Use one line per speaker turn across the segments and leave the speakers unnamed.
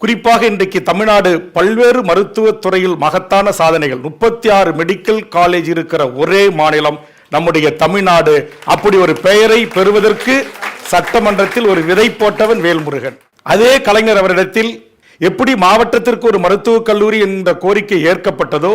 குறிப்பாக இன்றைக்கு தமிழ்நாடு பல்வேறு மருத்துவத் துறையில் மகத்தான சாதனைகள் 36 மெடிக்கல் காலேஜ் இருக்கிற ஒரே மாநிலம் நம்முடைய தமிழ்நாடு. அப்படி ஒரு பெயரை பெறுவதற்கு சட்டமன்றத்தில் ஒரு விதை போட்டவன் வேல்முருகன். அதே கலைஞர் அவரிடத்தில் எப்படி மாவட்டத்திற்கு ஒரு மருத்துவக் கல்லூரி என்ற கோரிக்கை ஏற்கப்பட்டதோ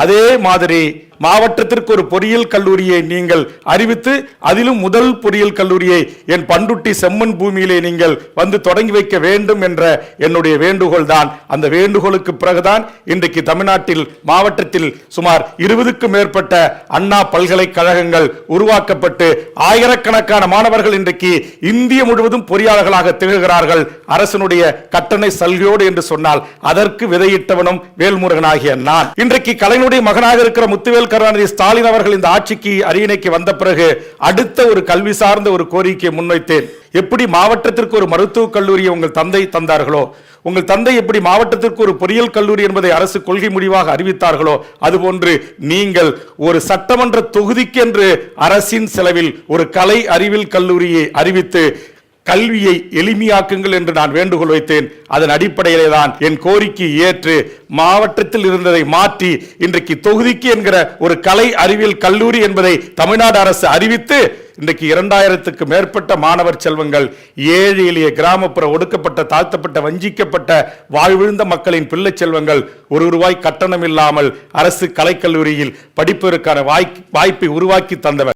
அதே மாதிரி மாவட்டத்திற்கு ஒரு பொறியியல் கல்லூரியை நீங்கள் அறிவித்து அதிலும் முதல் பொறியியல் கல்லூரியை என் பண்டுட்டி செம்மன் பூமியிலே நீங்கள் வந்து தொடங்கி வைக்க வேண்டும் என்ற என்னுடைய வேண்டுகோள் தான். அந்த வேண்டுகோளுக்கு பிறகுதான் இன்றைக்கு தமிழ்நாட்டில் மாவட்டத்தில் சுமார் 20க்கும் மேற்பட்ட அண்ணா பல்கலைக்கழகங்கள் உருவாக்கப்பட்டு ஆயிரக்கணக்கான மாணவர்கள் இன்றைக்கு இந்திய முழுவதும் பொறியாளர்களாக திகழ்கிறார்கள். அரசனுடைய கட்டணை சலுகையோடு என்று சொன்னால் அதற்கு விதையிட்டவனும் வேல்முருகனாகிய நான். இன்றைக்கு கலைஞருடைய மகனாக இருக்கிற முத்துவேல் கருணாநிதி ஸ்டாலின் அவர்கள் இந்த ஆட்சிக்கு அரியணைக்கு வந்த பிறகு அடுத்த ஒரு கல்வி சார்ந்த ஒரு கோரிக்கையை முன்வைத்தேன். எப்படி மாவட்டத்திற்கு ஒரு மருத்துவக் கல்லூரியை உங்கள் தந்தை தந்தார்களோ, உங்கள் தந்தை எப்படி மாவட்டத்திற்கு ஒரு பொறியியல் கல்லூரி என்பதை அரசு கொள்கை முடிவாக அறிவித்தார்களோ, அதுபோன்று நீங்கள் ஒரு சட்டமன்ற தொகுதிக்கென்று அரசின் செலவில் ஒரு கலை அறிவியல் கல்லூரியை அறிவித்து கல்வியை எளிமையாக்குங்கள் என்று நான் வேண்டுகோள் வைத்தேன். அதன் அடிப்படையிலே தான் என் கோரிக்கை ஏற்று மாவட்டத்தில் இருந்ததை மாற்றி இன்றைக்கு தொகுதிக்கு என்கிற ஒரு கலை அறிவியல் கல்லூரி என்பதை தமிழ்நாடு அரசு அறிவித்து இன்றைக்கு 2000க்கும் மேற்பட்ட மாணவர் செல்வங்கள், ஏழை எளிய கிராமப்புற ஒடுக்கப்பட்ட தாழ்த்தப்பட்ட வஞ்சிக்கப்பட்ட வாழ்விழுந்த மக்களின் பிள்ளை செல்வங்கள் ₹1 கட்டணம் இல்லாமல் அரசு கலைக்கல்லூரியில் படிப்பதற்கான வாய்ப்பை உருவாக்கி தந்தவர்.